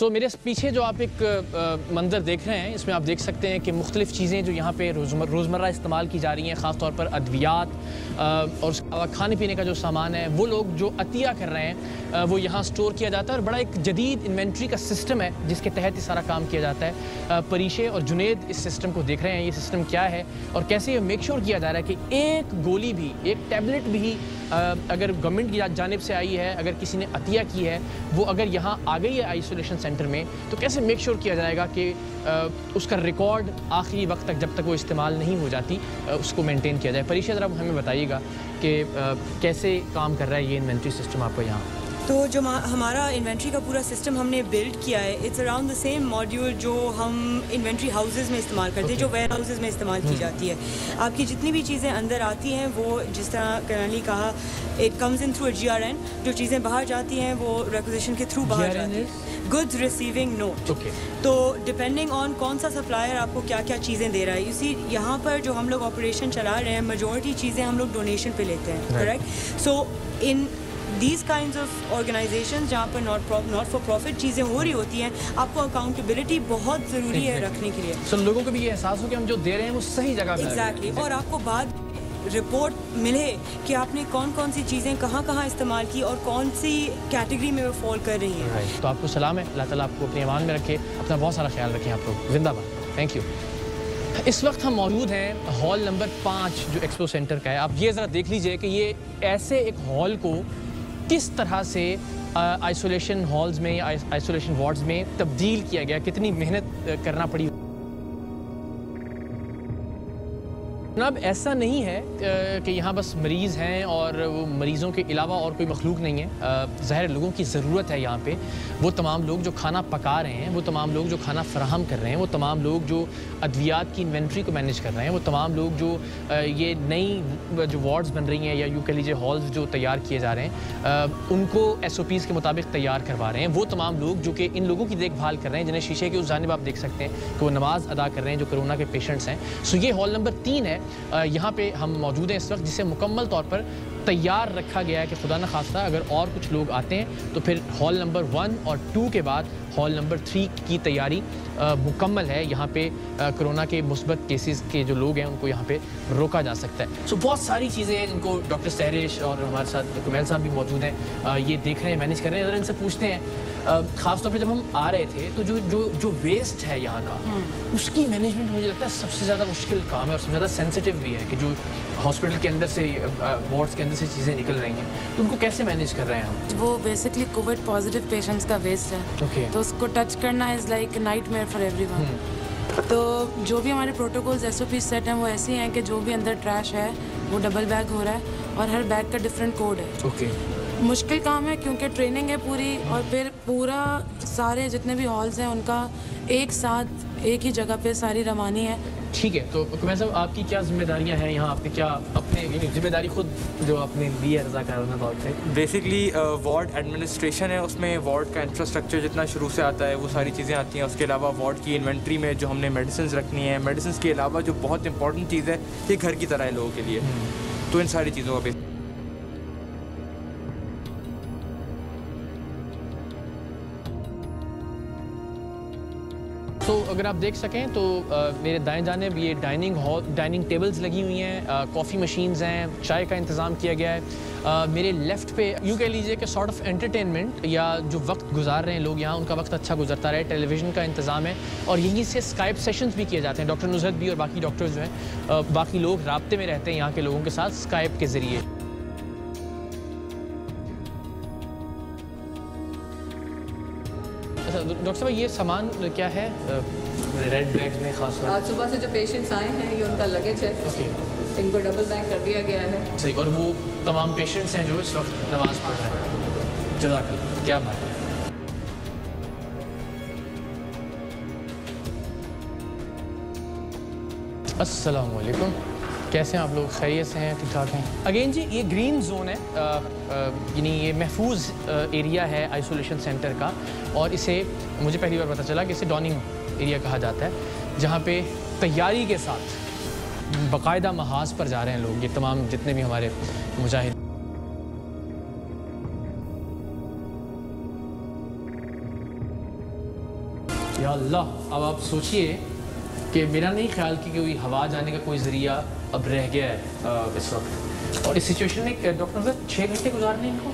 सो मेरे पीछे जो आप एक मंजर देख रहे हैं, इसमें आप देख सकते हैं कि मुख्तलिफ़ चीज़ें जो यहाँ पे रोज़मर्रा इस्तेमाल की जा रही हैं, ख़ास तौर पर अद्वियात और उसके अलावा खाने पीने का जो सामान है, वो लोग जो अतिया कर रहे हैं वो यहाँ स्टोर किया जाता है। और बड़ा एक जदीद इन्वेंट्री का सिस्टम है जिसके तहत ये सारा काम किया जाता है। परीशे और जुनेद इस सिस्टम को देख रहे हैं, ये सिस्टम क्या है और कैसे ये मेक श्योर किया जा रहा है कि एक गोली भी, एक टैबलेट भी अगर गवर्नमेंट की जानिब से आई है, अगर किसी ने अतिया की है, वो अगर यहाँ आ गई है आइसोलेशन सेंटर में, तो कैसे मेक श्योर किया जाएगा कि उसका रिकॉर्ड आखिरी वक्त तक, जब तक वो इस्तेमाल नहीं हो जाती, उसको मेंटेन किया जाए। परीक्षा ज़रा हमें बताइएगा कि कैसे काम कर रहा है ये इन्वेंट्री सिस्टम आपको यहाँ। तो जो हमारा इन्वेंट्री का पूरा सिस्टम हमने बिल्ड किया है, it's around the same module जो हम इन्वेंट्री हाउसेस में इस्तेमाल करते हैं, जो वेयर हाउसेस में इस्तेमाल की जाती है। आपकी जितनी भी चीज़ें अंदर आती हैं वो, जिस तरह करनी कहा, it comes in through a GRN। जो चीज़ें बाहर जाती हैं वो रिक्विजिशन के थ्रू बाहर जाती हैं, गुड्स रिसीविंग नोट। तो डिपेंडिंग ऑन कौन सा सप्लायर आपको क्या क्या चीज़ें दे रहा है। इसी यहाँ पर जो हम लोग ऑपरेशन चला रहे हैं, मेजॉरिटी चीज़ें हम लोग डोनेशन पे लेते हैं, correct. So in These kinds of organizations जहाँ पर नॉट फॉर प्रॉफिट चीज़ें हो रही होती हैं, आपको अकाउंटेबिलिटी बहुत ज़रूरी है रखने के लिए। So, लोगों को भी ये एहसास हो कि हम जो दे रहे हैं वो सही जगह पे एग्जैक्टली। और आपको बाद रिपोर्ट मिले कि आपने कौन कौन सी चीज़ें कहाँ कहाँ इस्तेमाल की और कौन सी कैटेगरी में वो फॉल कर रही हैं। तो आपको सलाम है, अल्लाह ताला आपको अपनी ईमान में रखे, अपना बहुत सारा ख्याल रखें आप लोग। जिंदाबाद, थैंक यू। इस वक्त हम मौजूद हैं हॉल नंबर 5 जो एक्सपो सेंटर का है। आप ये ज़रा देख लीजिए कि ये ऐसे एक हॉल को किस तरह से आइसोलेशन हॉल्स में या आइसोलेशन वार्ड्स में तब्दील किया गया, कितनी मेहनत करना पड़ी। जनाब, ऐसा नहीं है कि यहाँ बस मरीज़ हैं और वो मरीज़ों के अलावा और कोई मखलूक नहीं है। ज़ाहिर लोगों की ज़रूरत है यहाँ पे। वो तमाम लोग जो खाना पका रहे हैं, वो तमाम लोग जो खाना फराहम कर रहे हैं, वो तमाम लोग जो अद्वियात की इन्वेंट्री को मैनेज कर रहे हैं, वो तमाम लोग जो ये नई जो वार्ड्स बन रही हैं या यूँ कह लीजिए हॉल्स जो तैयार किए जा रहे हैं, उनको SOPs के मुताबिक तैयार करवा रहे हैं। वो तमाम लोग जो कि इन लोगों की देखभाल कर रहे हैं, जिन्हें शीशे की उस जानिब आप देख सकते हैं कि वो नमाज अदा कर रहे हैं, जो कोरोना के पेशेंट्स हैं। सो ये हॉल नंबर 3 है, यहाँ पे हम मौजूद हैं इस वक्त, जिसे मुकम्मल तौर पर तैयार रखा गया है कि खुदा न खास्ता अगर और कुछ लोग आते हैं तो फिर हॉल नंबर 1 और 2 के बाद हॉल नंबर 3 की तैयारी मुकम्मल है। यहाँ पे कोरोना के मुस्बत केसेस के जो लोग हैं उनको यहाँ पे रोका जा सकता है। सो बहुत सारी चीज़ें हैं जिनको डॉक्टर सहरिश और हमारे साथ कुमैल साहब भी मौजूद हैं, ये देख रहे हैं, मैनेज कर रहे हैं। अगर इनसे पूछते हैं, ख़ास तौर पे जब हम आ रहे थे तो जो वेस्ट है यहाँ का, उसकी मैनेजमेंट मुझे लगता है सबसे ज़्यादा मुश्किल काम है और सबसे ज़्यादा सेंसिटिव भी है कि जो हॉस्पिटल के अंदर से, वार्ड्स के अंदर से चीज़ें निकल रही हैं, तो उनको कैसे मैनेज कर रहे हैं हम? वो बेसिकली कोविड पॉजिटिव पेशेंट्स का वेस्ट है, तो उसको टच करना is like nightmare for everyone. तो जो भी हमारे प्रोटोकॉल्स SOP सेट हैं वो ऐसे हैं कि जो भी अंदर ट्रैश है वो डबल बैग हो रहा है और हर बैग का डिफरेंट कोड है। मुश्किल काम है क्योंकि ट्रेनिंग है पूरी, और फिर पूरा सारे जितने भी हॉल्स हैं उनका एक साथ एक ही जगह पे सारी रवानी है। ठीक है, तो कुमैल साहब आपकी क्या जिम्मेदारियां हैं यहाँ? आपने क्या अपने जिम्मेदारी खुद जो आपने ली है रज़ाकारना तौर पे? बेसिकली वार्ड एडमिनिस्ट्रेशन है, उसमें वार्ड का इंफ्रास्ट्रक्चर जितना शुरू से आता है वो सारी चीज़ें आती हैं। उसके अलावा वार्ड की इन्वेंट्री में जो हमने मेडिसिन रखनी है, मेडिसिन के अलावा जो बहुत इंपॉर्टेंट चीज़ है ये घर की तरह है लोगों के लिए, तो इन सारी चीज़ों का तो अगर आप देख सकें तो मेरे दाएं जानिब ये डाइनिंग टेबल्स लगी हुई हैं, कॉफ़ी मशीन्स हैं, चाय का इंतज़ाम किया गया है। मेरे लेफ़्ट पे यूँ कह लीजिए कि सॉर्ट ऑफ एंटरटेनमेंट या जो वक्त गुजार रहे हैं लोग यहाँ, उनका वक्त अच्छा गुजरता रहे, टेलीविज़न का इंतज़ाम है और यहीं से स्काइप सेशंस भी किए जाते हैं। डॉक्टर नुज़रत भी और बाकी डॉक्टर्स जो हैं, बाकी लोग राब्ते में रहते हैं यहाँ के लोगों के साथ स्काइप के ज़रिए। डॉक्टर साहब, ये सामान क्या है रेड बैग्स में खास? आज सुबह से जो पेशेंट्स आए हैं ये उनका लगेज है, इनको डबल बैग कर दिया गया है। सही, और वो तमाम पेशेंट्स हैं जो इस वक्त नमाज पढ़ रहे हैं। जज़ाकल्लाह, क्या बात है। अस्सलामु अलैकुम, कैसे हैं आप लोग? खैरियत से हैं? ठीक ठाक हैं? अगेन जी, ये ग्रीन जोन है, यानी ये महफूज एरिया है आइसोलेशन सेंटर का, और इसे मुझे पहली बार पता चला कि इसे डॉनिंग एरिया कहा जाता है, जहाँ पे तैयारी के साथ बाकायदा महाज पर जा रहे हैं लोग, ये तमाम जितने भी हमारे मुजाहिद। या अल्लाह, अब आप सोचिए कि मेरा नहीं ख्याल कि कोई हवा जाने का कोई ज़रिया अब रह गया है इस वक्त। और इस सिचुएशन में डॉक्टर साहब 6 घंटे गुजारने इनको,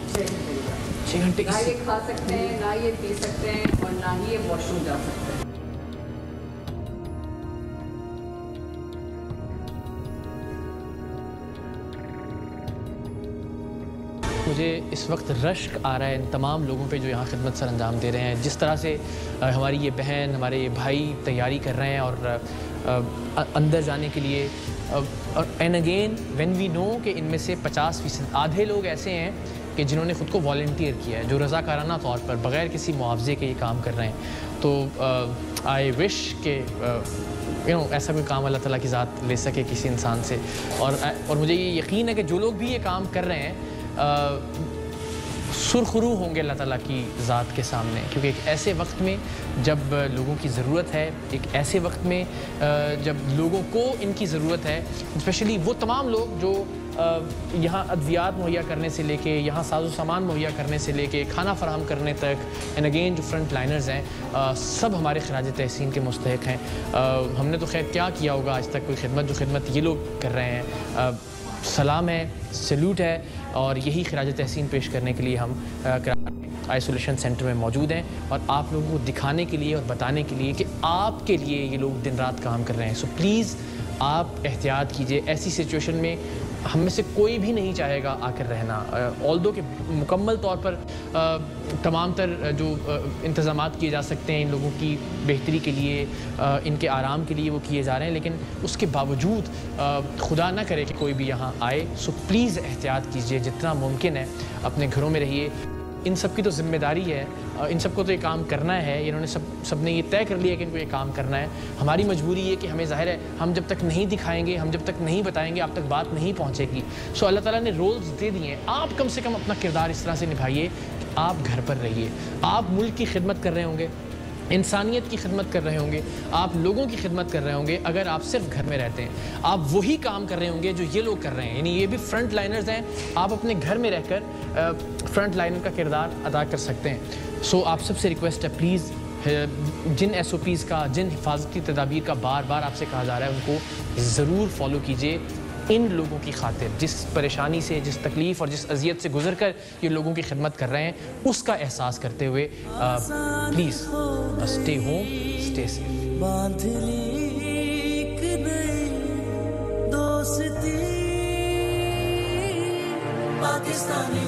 6 घंटे ना ये खा सकते हैं, ना ये पी सकते हैं, और ना ही ये वॉशरूम जा सकते हैं। मुझे इस वक्त रश्क आ रहा है इन तमाम लोगों पे जो यहाँ खिदमत सर अंजाम दे रहे हैं। जिस तरह से हमारी ये बहन, हमारे ये भाई तैयारी कर रहे हैं और अंदर जाने के लिए। And again when we know कि इनमें से 50% आधे लोग ऐसे हैं कि जिन्होंने ख़ुद को वॉलंटियर किया है, जो रज़ाकाराना तौर पर बग़ैर किसी मुआवजे के ये काम कर रहे हैं। तो आई विश के ऐसा कोई काम अल्लाह ताला की ज़ात ले सके किसी इंसान से। और मुझे ये यकीन है कि जो लोग भी ये काम कर रहे हैं सुरखरू होंगे अल्लाह ताला की ज़ात के सामने, क्योंकि एक ऐसे वक्त में जब लोगों की ज़रूरत है, एक ऐसे वक्त में जब लोगों को इनकी ज़रूरत है, स्पेशली वो तमाम लोग जो यहाँ अद्वियात मुहैया करने से लेके, यहाँ साजो सामान मुहैया करने से लेके, खाना फराहम करने तक, एंड अगेन जो फ्रंट लाइनर्स हैं, सब हमारे खराज तहसीन के मुस्तहिक हैं। हमने तो खैर क्या किया होगा आज तक, कोई खिदमत जो खिदमत ये लोग कर रहे हैं, सलाम है, सल्यूट है। और यही खराज तहसीन पेश करने के लिए हम आइसोलेशन सेंटर में मौजूद हैं और आप लोगों को दिखाने के लिए और बताने के लिए कि आपके लिए ये लोग दिन रात काम कर रहे हैं। सो प्लीज़ आप एहतियात कीजिए। ऐसी सिचुएशन में हम में से कोई भी नहीं चाहेगा आकर रहना, ऑल्दो कि मुकम्मल तौर पर तमाम तर जो इंतज़ामात किए जा सकते हैं इन लोगों की बेहतरी के लिए, इनके आराम के लिए वो किए जा रहे हैं, लेकिन उसके बावजूद खुदा ना करे कि कोई भी यहाँ आए। सो प्लीज़ एहतियात कीजिए, जितना मुमकिन है अपने घरों में रहिए। इन सब की तो जिम्मेदारी है, इन सबको तो ये काम करना है। इन्होंने सब ने ये तय कर लिया कि इनको ये काम करना है। हमारी मजबूरी है कि हमें ज़ाहिर है हम जब तक नहीं दिखाएंगे, हम जब तक नहीं बताएंगे, आप तक बात नहीं पहुँचेगी। सो अल्लाह ताला ने रोल्स दे दिए हैं, आप कम से कम अपना किरदार इस तरह से निभाइए कि आप घर पर रहिए। आप मुल्क की खिदमत कर रहे होंगे, इंसानियत की खिदमत कर रहे होंगे, आप लोगों की खिदमत कर रहे होंगे अगर आप सिर्फ घर में रहते हैं। आप वही काम कर रहे होंगे जो ये लोग कर रहे हैं, यानी ये भी फ्रंट लाइनर्स हैं। आप अपने घर में रहकर फ्रंट लाइनर का किरदार अदा कर सकते हैं। सो आप सबसे रिक्वेस्ट है, प्लीज़ जिन SOPs का, जिन हिफाजती तदाबीर का बार बार आपसे कहा जा रहा है, उनको ज़रूर फॉलो कीजिए। इन लोगों की खातिर जिस परेशानी से, जिस तकलीफ़ और जिस अजियत से गुजर कर ये लोगों की खिदमत कर रहे हैं, उसका एहसास करते हुए please stay home, stay safe. Pakistani